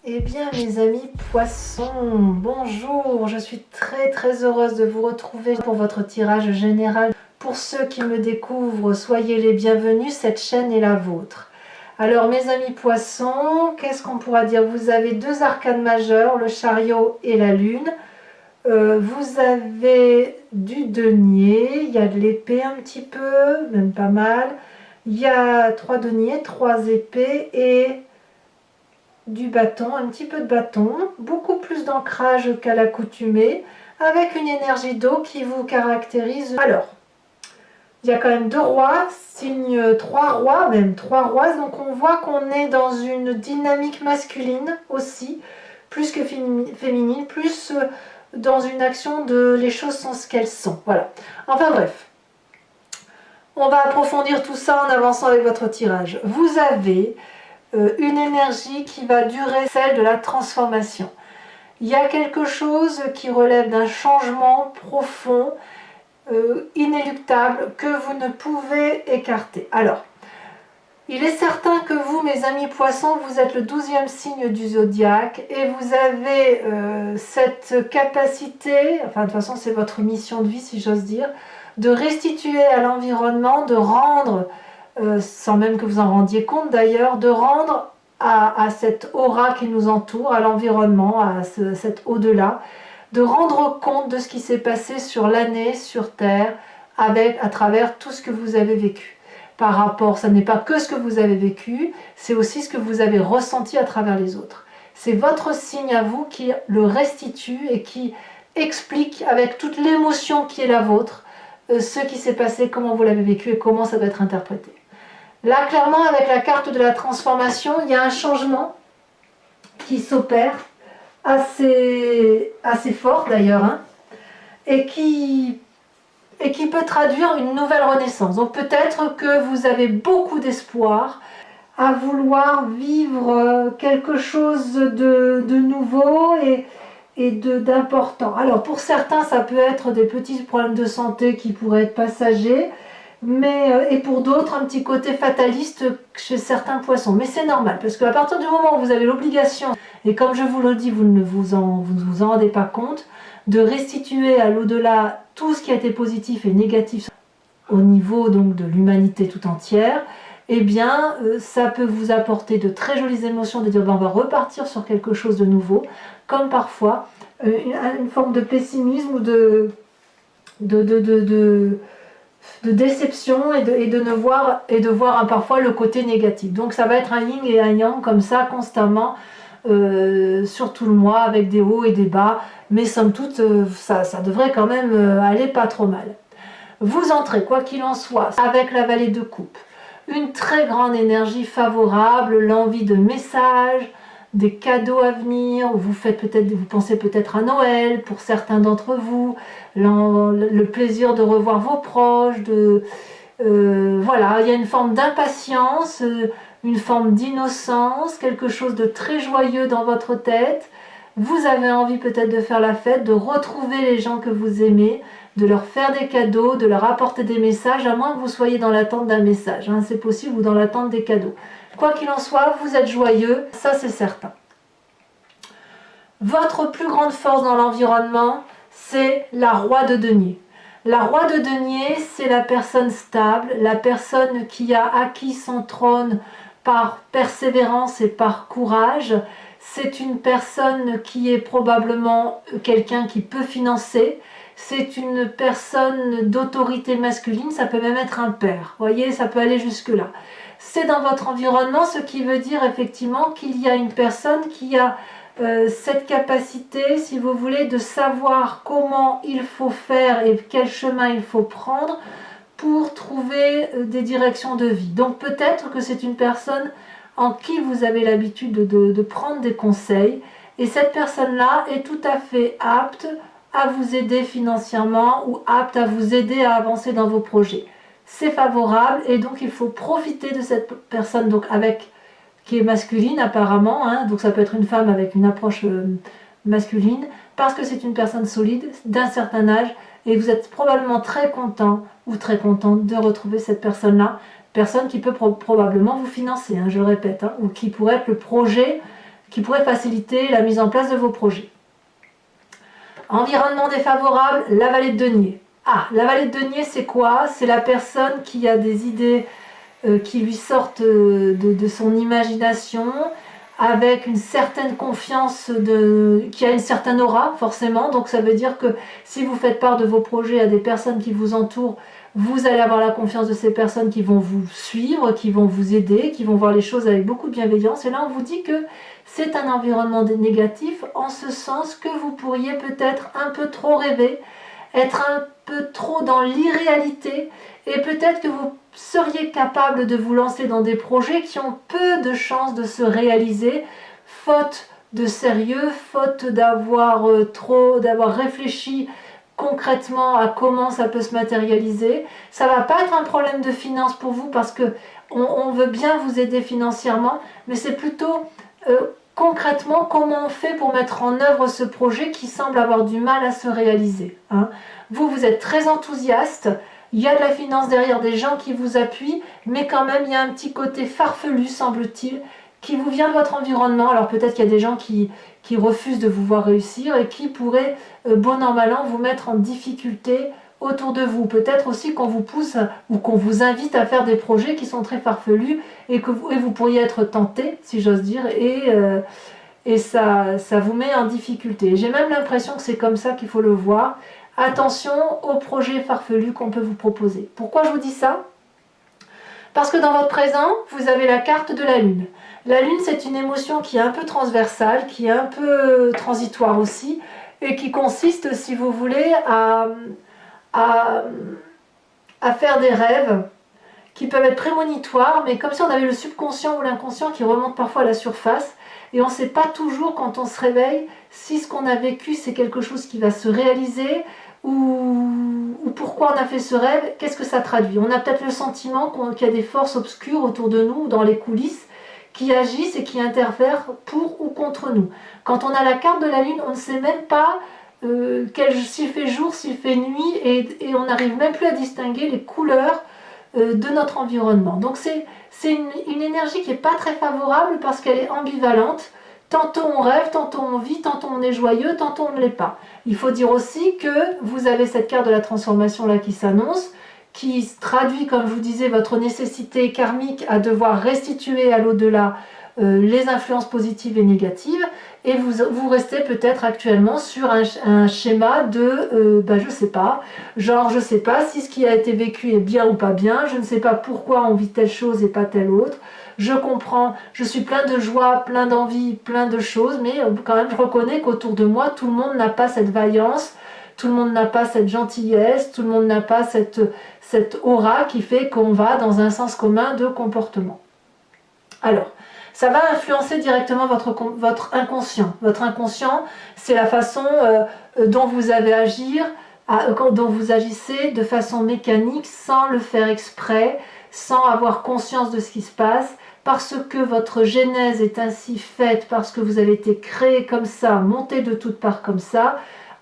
Eh bien mes amis poissons, bonjour, je suis très heureuse de vous retrouver pour votre tirage général. Pour ceux qui me découvrent, soyez les bienvenus, cette chaîne est la vôtre. Alors mes amis poissons, qu'est-ce qu'on pourra dire? Vous avez deux arcanes majeures, le chariot et la lune. Vous avez du denier, il y a de l'épée un petit peu, même pas mal. Il y a trois deniers, trois épées et du bâton, un petit peu de bâton, beaucoup plus d'ancrage qu'à l'accoutumée, avec une énergie d'eau qui vous caractérise. Alors, il y a quand même deux rois, signe trois rois, même trois rois, donc on voit qu'on est dans une dynamique masculine aussi, plus que féminine, plus dans une action de les choses sont ce qu'elles sont. Voilà. Enfin bref, on va approfondir tout ça en avançant avec votre tirage. Vous avez une énergie qui va durer, celle de la transformation. Il y a quelque chose qui relève d'un changement profond, inéluctable, que vous ne pouvez écarter. Alors, il est certain que vous, mes amis poissons, vous êtes le 12e signe du zodiaque et vous avez cette capacité, enfin de toute façon c'est votre mission de vie si j'ose dire, de restituer à l'environnement, de rendre sans même que vous en rendiez compte d'ailleurs, de rendre à cette aura qui nous entoure, à l'environnement, à cet au-delà, de rendre compte de ce qui s'est passé sur l'année, sur Terre, à travers tout ce que vous avez vécu. Par rapport, ça n'est pas que ce que vous avez vécu, c'est aussi ce que vous avez ressenti à travers les autres. C'est votre signe à vous qui le restitue et qui explique avec toute l'émotion qui est la vôtre, ce qui s'est passé, comment vous l'avez vécu et comment ça doit être interprété. Là, clairement, avec la carte de la transformation, il y a un changement qui s'opère, assez fort d'ailleurs, hein, et qui peut traduire une nouvelle renaissance. Donc peut-être que vous avez beaucoup d'espoir à vouloir vivre quelque chose de nouveau et d'important. Alors pour certains, ça peut être des petits problèmes de santé qui pourraient être passagers, et pour d'autres, un petit côté fataliste chez certains poissons. Mais c'est normal, parce qu'à partir du moment où vous avez l'obligation, et comme je vous le dis, vous ne vous en rendez pas compte, de restituer à l'au-delà tout ce qui a été positif et négatif au niveau donc de l'humanité tout entière, eh bien, ça peut vous apporter de très jolies émotions, de dire ben, on va repartir sur quelque chose de nouveau, comme parfois une forme de pessimisme ou de déception et de voir parfois le côté négatif. Donc ça va être un yin et un yang comme ça constamment sur tout le mois avec des hauts et des bas, mais somme toute ça devrait quand même aller pas trop mal. Vous entrez quoi qu'il en soit avec la vallée de coupe, une très grande énergie favorable, l'envie de messages, des cadeaux à venir, vous pensez peut-être à Noël pour certains d'entre vous, le plaisir de revoir vos proches, voilà, il y a une forme d'impatience, une forme d'innocence, quelque chose de très joyeux dans votre tête. Vous avez envie peut-être de faire la fête, de retrouver les gens que vous aimez, de leur faire des cadeaux, de leur apporter des messages, à moins que vous soyez dans l'attente d'un message, hein, c'est possible, ou dans l'attente des cadeaux. Quoi qu'il en soit, vous êtes joyeux, ça c'est certain. Votre plus grande force dans l'environnement, c'est la roi de denier. La roi de denier, c'est la personne stable, la personne qui a acquis son trône par persévérance et par courage. C'est une personne qui est probablement quelqu'un qui peut financer. C'est une personne d'autorité masculine, ça peut même être un père. Vous voyez, ça peut aller jusque-là. C'est dans votre environnement, ce qui veut dire effectivement qu'il y a une personne qui a cette capacité, si vous voulez, de savoir comment il faut faire et quel chemin il faut prendre pour trouver des directions de vie. Donc peut-être que c'est une personne en qui vous avez l'habitude de prendre des conseils, et cette personne-là est tout à fait apte à vous aider financièrement ou apte à vous aider à avancer dans vos projets. C'est favorable et donc il faut profiter de cette personne donc qui est masculine apparemment, hein, donc ça peut être une femme avec une approche masculine, parce que c'est une personne solide d'un certain âge et vous êtes probablement très content ou très contente de retrouver cette personne-là, personne qui peut probablement vous financer, hein, je le répète, hein, ou qui pourrait être le projet qui pourrait faciliter la mise en place de vos projets. Environnement défavorable, la vallée de denier. Ah, la vallée de denier, c'est quoi? C'est la personne qui a des idées qui lui sortent de son imagination, avec une certaine confiance, qui a une certaine aura, forcément. Donc ça veut dire que si vous faites part de vos projets à des personnes qui vous entourent, vous allez avoir la confiance de ces personnes qui vont vous suivre, qui vont vous aider, qui vont voir les choses avec beaucoup de bienveillance. Et là, on vous dit que c'est un environnement négatif, en ce sens que vous pourriez peut-être un peu trop rêver, être un peu trop dans l'irréalité, et peut-être que vous seriez capable de vous lancer dans des projets qui ont peu de chances de se réaliser, faute de sérieux, faute d'avoir réfléchi concrètement à comment ça peut se matérialiser. Ça va pas être un problème de finance pour vous, parce que on veut bien vous aider financièrement, mais c'est plutôt concrètement comment on fait pour mettre en œuvre ce projet qui semble avoir du mal à se réaliser, hein. Vous êtes très enthousiaste, il y a de la finance derrière, des gens qui vous appuient, mais quand même il y a un petit côté farfelu, semble-t-il, qui vous vient de votre environnement. Alors peut-être qu'il y a des gens qui refusent de vous voir réussir et qui pourraient, bon an mal an, vous mettre en difficulté autour de vous. Peut-être aussi qu'on vous pousse ou qu'on vous invite à faire des projets qui sont très farfelus et que vous pourriez être tenté, si j'ose dire, et ça vous met en difficulté. J'ai même l'impression que c'est comme ça qu'il faut le voir. Attention aux projets farfelus qu'on peut vous proposer. Pourquoi je vous dis ça? Parce que dans votre présent, vous avez la carte de la Lune. La Lune, c'est une émotion qui est un peu transversale, qui est un peu transitoire aussi, et qui consiste, si vous voulez, à faire des rêves qui peuvent être prémonitoires, mais comme si on avait le subconscient ou l'inconscient qui remonte parfois à la surface, et on ne sait pas toujours quand on se réveille si ce qu'on a vécu c'est quelque chose qui va se réaliser, ou pourquoi on a fait ce rêve, qu'est-ce que ça traduit. On a peut-être le sentiment qu'il y a des forces obscures autour de nous, dans les coulisses, qui agissent et qui interfèrent pour ou contre nous. Quand on a la carte de la Lune, on ne sait même pas s'il fait jour, s'il fait nuit, et on n'arrive même plus à distinguer les couleurs de notre environnement. Donc c'est une énergie qui n'est pas très favorable, parce qu'elle est ambivalente. Tantôt on rêve, tantôt on vit, tantôt on est joyeux, tantôt on ne l'est pas. Il faut dire aussi que vous avez cette carte de la transformation là qui s'annonce, qui traduit, comme je vous disais, votre nécessité karmique à devoir restituer à l'au-delà les influences positives et négatives, et vous restez peut-être actuellement sur un schéma de, je sais pas, genre je sais pas si ce qui a été vécu est bien ou pas bien, je ne sais pas pourquoi on vit telle chose et pas telle autre, je comprends, je suis plein de joie, plein d'envie, plein de choses, mais quand même je reconnais qu'autour de moi, tout le monde n'a pas cette vaillance, tout le monde n'a pas cette gentillesse, tout le monde n'a pas cette aura qui fait qu'on va dans un sens commun de comportement. Alors, ça va influencer directement votre inconscient. Votre inconscient, c'est la façon dont vous allez agir, dont vous agissez de façon mécanique, sans le faire exprès, sans avoir conscience de ce qui se passe, parce que votre genèse est ainsi faite, parce que vous avez été créé comme ça, monté de toutes parts comme ça,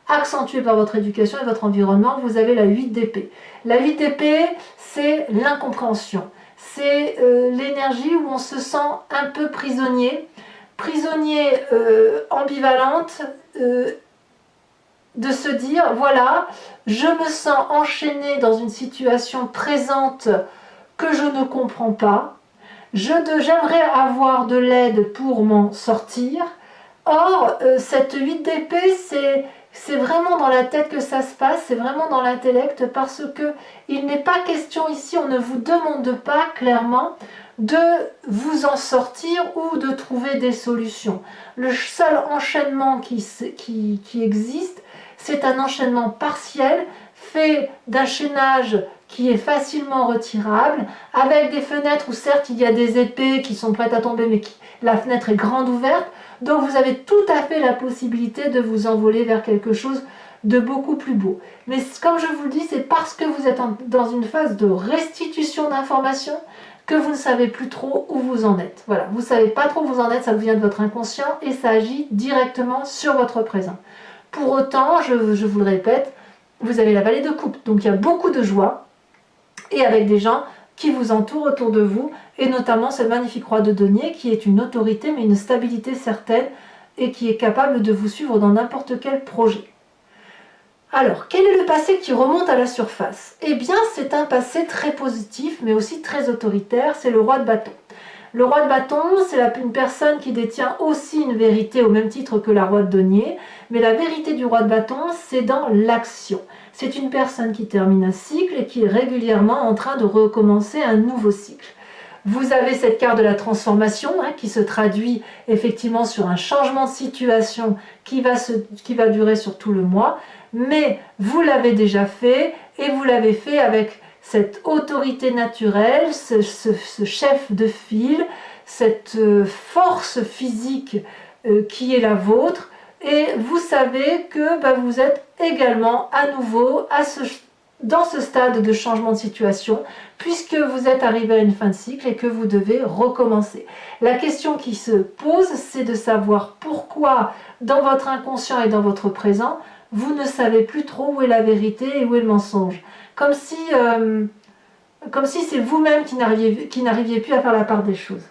accentué par votre éducation et votre environnement. Vous avez la 8 d'épée. La 8 d'épée, c'est l'incompréhension. C'est l'énergie où on se sent un peu prisonnier, ambivalente, de se dire, voilà, je me sens enchaîné dans une situation présente que je ne comprends pas, j'aimerais avoir de l'aide pour m'en sortir. Or, cette 8 d'épée, c'est vraiment dans la tête que ça se passe, c'est vraiment dans l'intellect, parce que il n'est pas question ici, on ne vous demande pas clairement de vous en sortir ou de trouver des solutions. Le seul enchaînement qui existe, c'est un enchaînement partiel, fait d'un chaînage qui est facilement retirable, avec des fenêtres où certes il y a des épées qui sont prêtes à tomber, mais la fenêtre est grande ouverte, donc vous avez tout à fait la possibilité de vous envoler vers quelque chose de beaucoup plus beau. Mais comme je vous le dis, c'est parce que vous êtes dans une phase de restitution d'informations que vous ne savez plus trop où vous en êtes. Voilà, vous ne savez pas trop où vous en êtes, ça vient de votre inconscient et ça agit directement sur votre présent. Pour autant, je vous le répète, vous avez la vallée de coupe, donc il y a beaucoup de joie, et avec des gens qui vous entourent autour de vous, et notamment cette magnifique roi de denier qui est une autorité mais une stabilité certaine et qui est capable de vous suivre dans n'importe quel projet. Alors, quel est le passé qui remonte à la surface? Eh bien, c'est un passé très positif mais aussi très autoritaire, c'est le roi de bâton. Le roi de bâton, c'est une personne qui détient aussi une vérité au même titre que la roi de denier, mais la vérité du roi de bâton, c'est dans l'action. C'est une personne qui termine un cycle et qui est régulièrement en train de recommencer un nouveau cycle. Vous avez cette carte de la transformation qui se traduit effectivement sur un changement de situation qui va durer sur tout le mois, mais vous l'avez déjà fait et vous l'avez fait avec cette autorité naturelle, ce chef de file, cette force physique qui est la vôtre, et vous savez que vous êtes également à nouveau dans ce stade de changement de situation, puisque vous êtes arrivé à une fin de cycle et que vous devez recommencer. La question qui se pose, c'est de savoir pourquoi dans votre inconscient et dans votre présent, vous ne savez plus trop où est la vérité et où est le mensonge. Comme si c'est vous-même qui n'arriviez plus à faire la part des choses.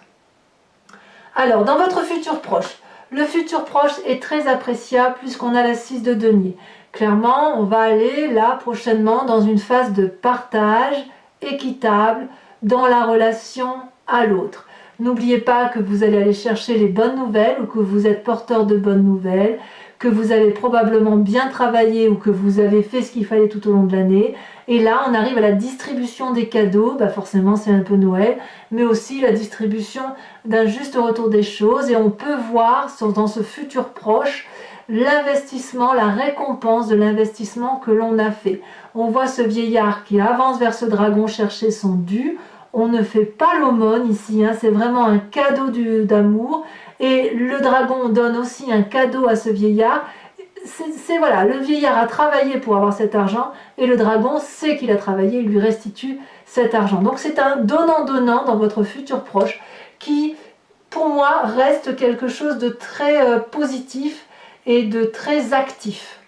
Alors, dans votre futur proche, le futur proche est très appréciable puisqu'on a la 6 de denier. Clairement, on va aller là prochainement dans une phase de partage équitable dans la relation à l'autre. N'oubliez pas que vous allez aller chercher les bonnes nouvelles ou que vous êtes porteur de bonnes nouvelles, que vous avez probablement bien travaillé ou que vous avez fait ce qu'il fallait tout au long de l'année. Et là, on arrive à la distribution des cadeaux, forcément c'est un peu Noël, mais aussi la distribution d'un juste retour des choses. Et on peut voir dans ce futur proche l'investissement, la récompense de l'investissement que l'on a fait. On voit ce vieillard qui avance vers ce dragon chercher son dû. On ne fait pas l'aumône ici, c'est vraiment un cadeau d'amour. Et le dragon donne aussi un cadeau à ce vieillard. Voilà, le vieillard a travaillé pour avoir cet argent et le dragon sait qu'il a travaillé, il lui restitue cet argent. Donc c'est un donnant-donnant dans votre futur proche qui, pour moi, reste quelque chose de très positif et de très actif.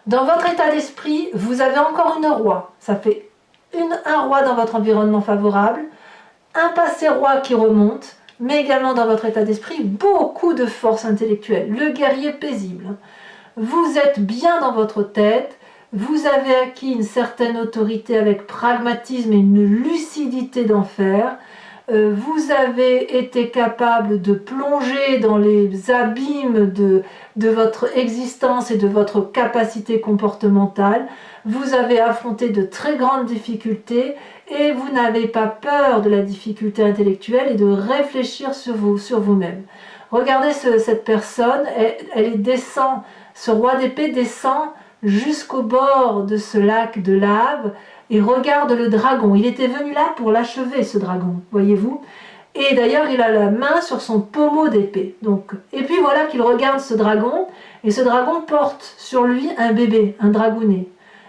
Dans votre état d'esprit, vous avez encore une roi. Ça fait un roi dans votre environnement favorable, un passé roi qui remonte, mais également dans votre état d'esprit, beaucoup de force intellectuelle, le guerrier paisible. Vous êtes bien dans votre tête, vous avez acquis une certaine autorité avec pragmatisme et une lucidité d'enfer, vous avez été capable de plonger dans les abîmes de votre existence et de votre capacité comportementale, vous avez affronté de très grandes difficultés et vous n'avez pas peur de la difficulté intellectuelle et de réfléchir sur vous-même. Regardez cette personne, elle descend, ce roi d'épée descend jusqu'au bord de ce lac de lave et regarde le dragon. Il était venu là pour l'achever, ce dragon, voyez-vous. Et d'ailleurs, il a la main sur son pommeau d'épée. Et puis voilà qu'il regarde ce dragon, et ce dragon porte sur lui un bébé, un dragounet.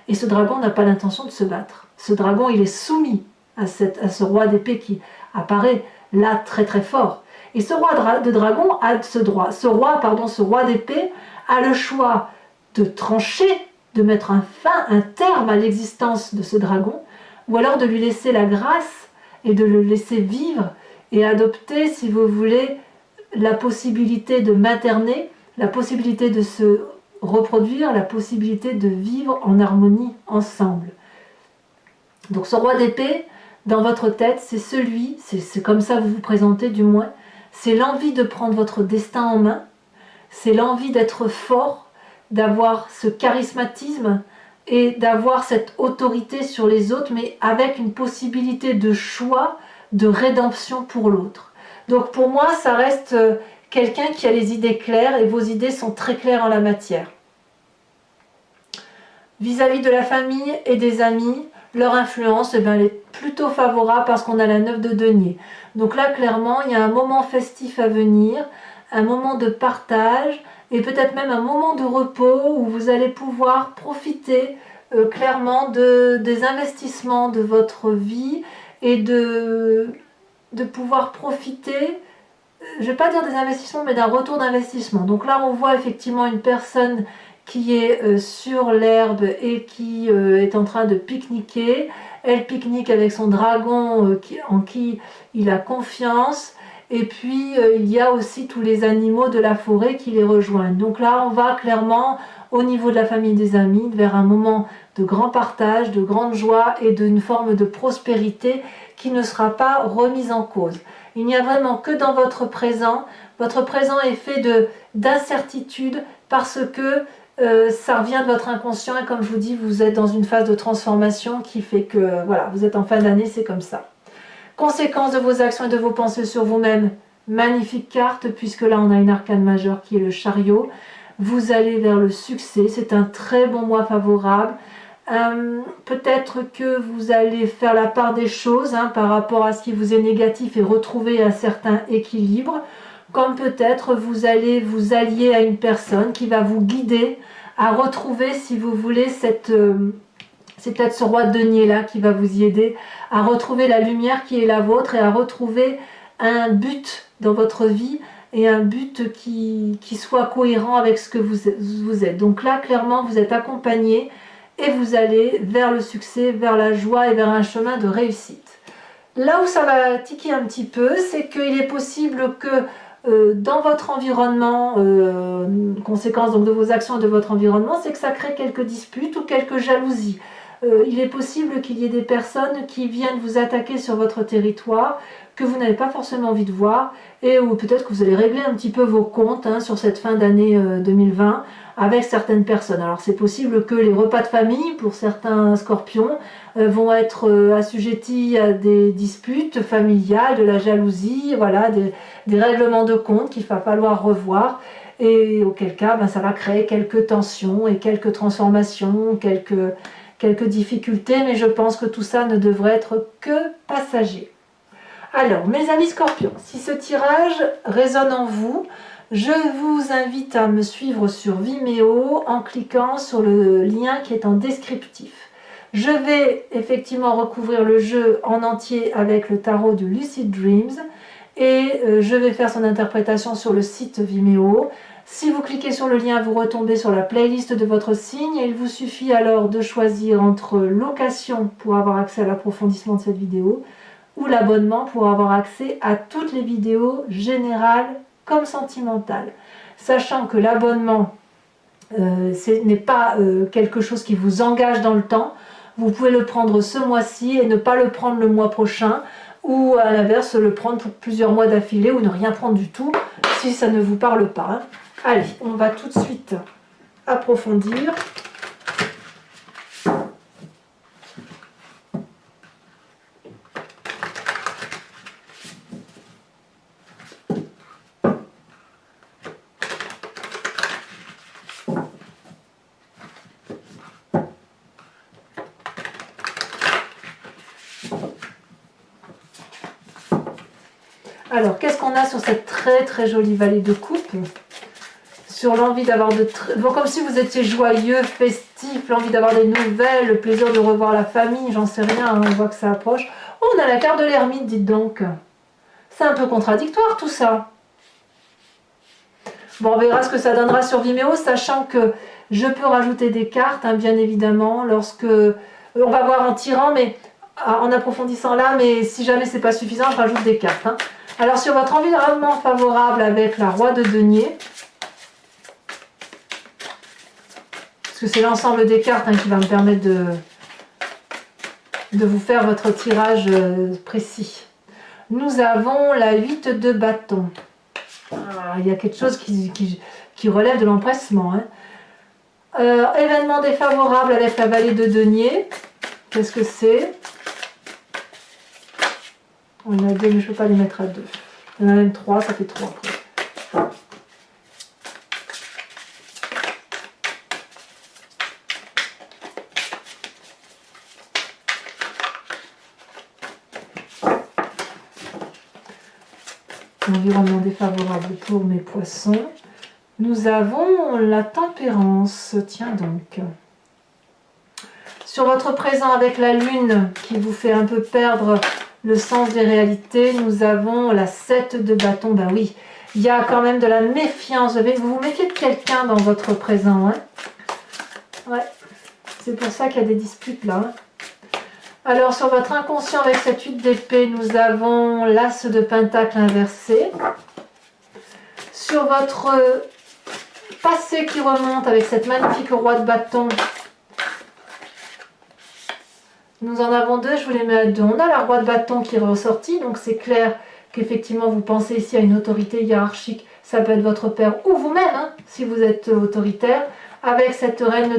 Et ce dragon n'a pas l'intention de se battre. Ce dragon, il est soumis à ce roi d'épée qui apparaît là très très fort. Et ce roi de dragon a ce roi d'épée a le choix de trancher, de mettre un terme à l'existence de ce dragon, ou alors de lui laisser la grâce et de le laisser vivre et adopter, si vous voulez, la possibilité de materner, la possibilité de se reproduire, la possibilité de vivre en harmonie ensemble. Donc ce roi d'épée, dans votre tête, c'est comme ça que vous vous présentez du moins, c'est l'envie de prendre votre destin en main, c'est l'envie d'être fort, d'avoir ce charismatisme et d'avoir cette autorité sur les autres, mais avec une possibilité de choix, de rédemption pour l'autre. Donc pour moi, ça reste quelqu'un qui a les idées claires et vos idées sont très claires en la matière. Vis-à-vis de la famille et des amis, leur influence elle est plutôt favorable parce qu'on a la 9 de denier. Donc là, clairement, il y a un moment festif à venir, un moment de partage, et peut-être même un moment de repos où vous allez pouvoir profiter clairement des investissements de votre vie et de pouvoir profiter, je ne vais pas dire des investissements, mais d'un retour d'investissement. Donc là, on voit effectivement une personne qui est sur l'herbe et qui est en train de pique-niquer. Elle pique-nique avec son dragon en qui il a confiance. Et puis il y a aussi tous les animaux de la forêt qui les rejoignent. Donc là, on va clairement au niveau de la famille des amis vers un moment de grand partage, de grande joie et d'une forme de prospérité qui ne sera pas remise en cause. Il n'y a vraiment que dans votre présent. Votre présent est fait d'incertitude parce que ça revient de votre inconscient et comme je vous dis, vous êtes dans une phase de transformation qui fait que voilà, vous êtes en fin d'année, c'est comme ça. Conséquence de vos actions et de vos pensées sur vous-même, magnifique carte puisque là on a une arcane majeure qui est le chariot. Vous allez vers le succès, c'est un très bon mois favorable. Peut-être que vous allez faire la part des choses par rapport à ce qui vous est négatif et retrouver un certain équilibre, comme peut-être vous allez vous allier à une personne qui va vous guider à retrouver, si vous voulez, c'est peut-être ce roi de denier là qui va vous y aider à retrouver la lumière qui est la vôtre et à retrouver un but dans votre vie et un but qui soit cohérent avec ce que vous êtes. Donc là, clairement, vous êtes accompagné et vous allez vers le succès, vers la joie et vers un chemin de réussite. Là où ça va tiquer un petit peu, c'est qu'il est possible que dans votre environnement, conséquence donc de vos actions et de votre environnement, c'est que ça crée quelques disputes ou quelques jalousies. Il est possible qu'il y ait des personnes qui viennent vous attaquer sur votre territoire que vous n'avez pas forcément envie de voir et ou peut-être que vous allez régler un petit peu vos comptes sur cette fin d'année 2020 avec certaines personnes. Alors c'est possible que les repas de famille pour certains scorpions vont être assujettis à des disputes familiales, de la jalousie, voilà, des règlements de compte qu'il va falloir revoir et auquel cas ça va créer quelques tensions et quelques transformations, quelques difficultés, mais je pense que tout ça ne devrait être que passager. Alors, mes amis scorpions, si ce tirage résonne en vous, je vous invite à me suivre sur Vimeo en cliquant sur le lien qui est en descriptif. Je vais effectivement recouvrir le jeu en entier avec le tarot du Lucid Dreams et je vais faire son interprétation sur le site Vimeo. Si vous cliquez sur le lien, vous retombez sur la playlist de votre signe et il vous suffit alors de choisir entre location pour avoir accès à l'approfondissement de cette vidéo ou l'abonnement pour avoir accès à toutes les vidéos générales comme sentimentales. Sachant que l'abonnement, ce n'est pas quelque chose qui vous engage dans le temps. Vous pouvez le prendre ce mois-ci et ne pas le prendre le mois prochain ou à l'inverse le prendre pour plusieurs mois d'affilée ou ne rien prendre du tout si ça ne vous parle pas. Allez, on va tout de suite approfondir. Alors, qu'est-ce qu'on a sur cette très très jolie vallée de coupe? Sur l'envie d'avoir bon, comme si vous étiez joyeux, festif, l'envie d'avoir des nouvelles, le plaisir de revoir la famille, j'en sais rien, on voit que ça approche. Oh, on a la carte de l'ermite, dites donc. C'est un peu contradictoire tout ça. Bon, on verra ce que ça donnera sur Vimeo, sachant que je peux rajouter des cartes, bien évidemment, lorsque... On va voir en tirant, mais en approfondissant là, mais si jamais c'est pas suffisant, je rajoute des cartes. Alors, sur votre environnement favorable avec la roi de denier, parce que c'est l'ensemble des cartes qui va me permettre de vous faire votre tirage précis. Nous avons la 8 de bâton. Ah, il y a quelque chose qui relève de l'empressement. Événement défavorable avec la vallée de denier. Qu'est-ce que c'est? On en a deux, mais je ne peux pas les mettre à deux. Il y en a même trois, ça fait trois après. Environnement défavorable pour mes poissons. Nous avons la tempérance, tiens donc. Sur votre présent avec la lune qui vous fait un peu perdre le sens des réalités, nous avons la 7 de bâton. Ben oui, Il y a quand même de la méfiance. Vous vous méfiez de quelqu'un dans votre présent. Hein? Ouais. C'est pour ça qu'il y a des disputes là. Hein? Alors, sur votre inconscient, avec cette 8 d'épée, nous avons l'as de pentacle inversé. Sur votre passé qui remonte, avec cette magnifique roi de bâton, nous en avons deux, je vous les mets à deux. On a la roi de bâton qui est ressortie, donc c'est clair qu'effectivement vous pensez ici à une autorité hiérarchique. Ça peut être votre père ou vous-même, hein, si vous êtes autoritaire, avec cette reine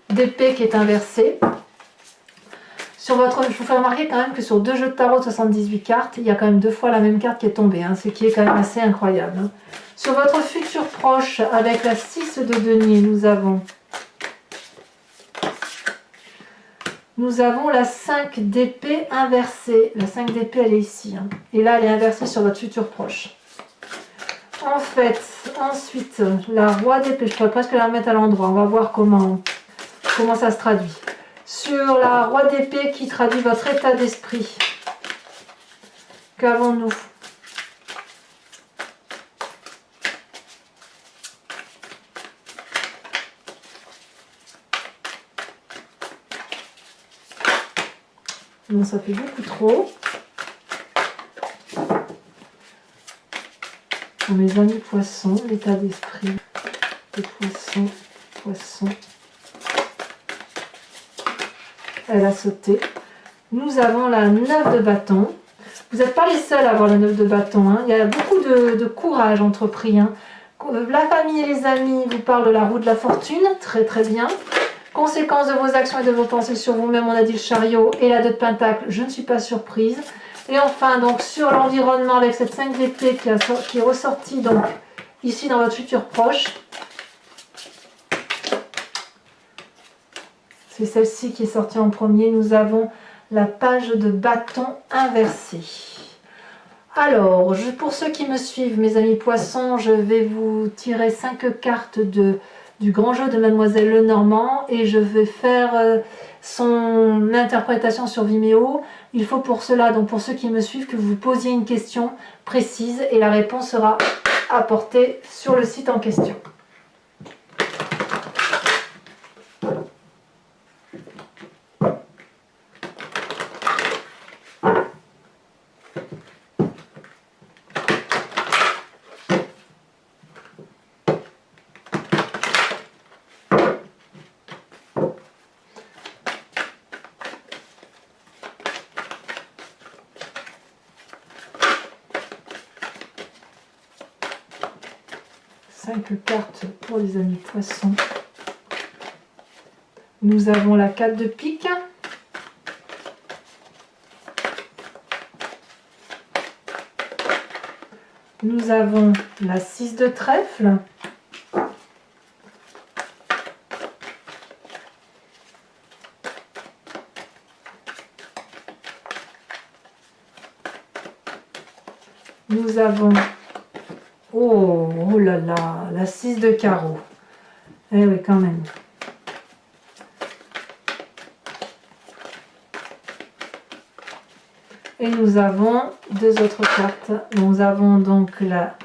d'épée qui est inversée. Sur votre, je vous fais remarquer quand même que sur 2 jeux de tarot de 78 cartes, il y a quand même 2 fois la même carte qui est tombée, hein, ce qui est quand même assez incroyable. Hein. Sur votre futur proche, avec la 6 de denier, nous avons la 5 d'épée inversée. La 5 d'épée, elle est ici. Hein. Et là, elle est inversée sur votre futur proche. En fait, ensuite, la roi d'épée, je pourrais presque la mettre à l'endroit. On va voir comment ça se traduit. Sur la roi d'épée qui traduit votre état d'esprit. Qu'avons-nous? Non, ça fait beaucoup trop. Pour mes amis poissons, l'état d'esprit des poissons. Elle a sauté. Nous avons la 9 de bâton. Vous n'êtes pas les seuls à avoir la 9 de bâton. Hein. Il y a beaucoup de courage entrepris. Hein. La famille et les amis vous parlent de la roue de la fortune. Très très bien. Conséquence de vos actions et de vos pensées sur vous-même, on a dit le chariot et la 2 de pentacle. Je ne suis pas surprise. Et enfin, donc sur l'environnement avec cette 5 d'épée qui est ressortie donc ici dans votre futur proche. C'est celle-ci qui est sortie en premier. Nous avons la page de bâton inversée. Alors, pour ceux qui me suivent, mes amis poissons, je vais vous tirer 5 cartes du grand jeu de Mademoiselle Lenormand et je vais faire son interprétation sur Vimeo. Il faut pour cela, donc pour ceux qui me suivent, que vous posiez une question précise et la réponse sera apportée sur le site en question. Cartes pour les amis poissons. Nous avons la 4 de pique. Nous avons la 6 de trèfle. Nous avons oh là là, la 6 de carreau. Eh oui, quand même. Et nous avons 2 autres cartes. Nous avons donc la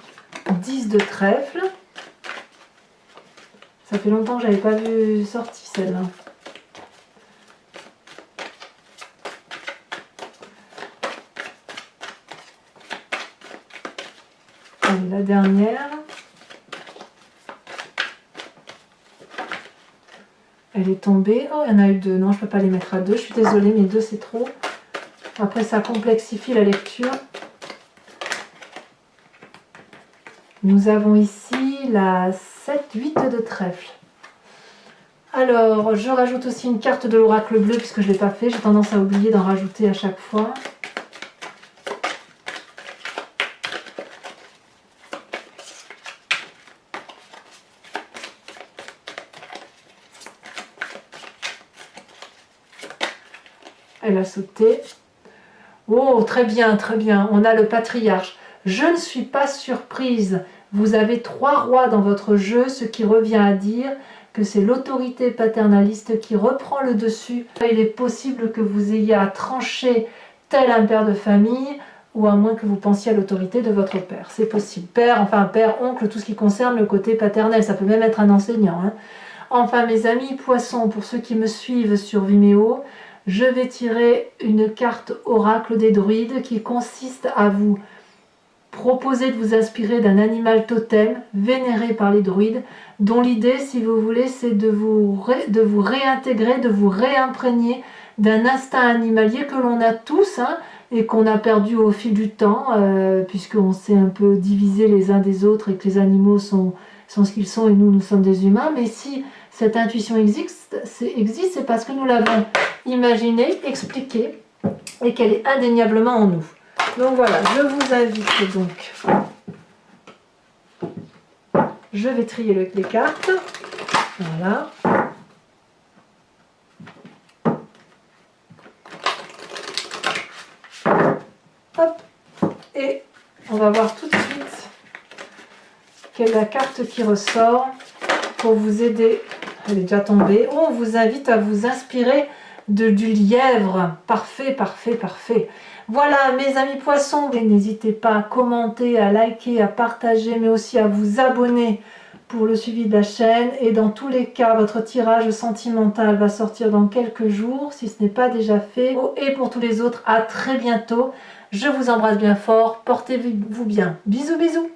10 de trèfle. Ça fait longtemps que je n'avais pas vu sortir celle-là. Allez, la dernière. Elle est tombée. Oh, il y en a eu 2. Non, je ne peux pas les mettre à 2. Je suis désolée, mais 2 c'est trop. Après, ça complexifie la lecture. Nous avons ici la 7-8 de trèfle. Alors, je rajoute aussi une carte de l'oracle bleu puisque je ne l'ai pas fait. J'ai tendance à oublier d'en rajouter à chaque fois. Elle a sauté. Oh, très bien, très bien. On a le patriarche. Je ne suis pas surprise. Vous avez 3 rois dans votre jeu, ce qui revient à dire que c'est l'autorité paternaliste qui reprend le dessus. Il est possible que vous ayez à trancher tel un père de famille ou à moins que vous pensiez à l'autorité de votre père. C'est possible. Père, enfin père, oncle, tout ce qui concerne le côté paternel. Ça peut même être un enseignant. Hein. Enfin, mes amis poissons, pour ceux qui me suivent sur Vimeo, je vais tirer une carte oracle des druides qui consiste à vous proposer de vous inspirer d'un animal totem vénéré par les druides, dont l'idée, si vous voulez, c'est de vous réintégrer, de vous réimprégner d'un instinct animalier que l'on a tous, hein, et qu'on a perdu au fil du temps, puisqu'on s'est un peu divisé les uns des autres et que les animaux sont ce qu'ils sont et nous sommes des humains. Mais si cette intuition existe, c'est parce que nous l'avons imaginée, expliquée, et qu'elle est indéniablement en nous. Donc voilà, je vous invite donc. Je vais trier les cartes. Voilà. Hop. Et on va voir tout de suite quelle est la carte qui ressort pour vous aider. Elle est déjà tombée. On vous invite à vous inspirer du lièvre. Parfait, parfait, parfait. Voilà mes amis poissons, n'hésitez pas à commenter, à liker, à partager, mais aussi à vous abonner pour le suivi de la chaîne. Et dans tous les cas, votre tirage sentimental va sortir dans quelques jours, si ce n'est pas déjà fait. Et pour tous les autres, à très bientôt. Je vous embrasse bien fort, portez-vous bien. Bisous, bisous.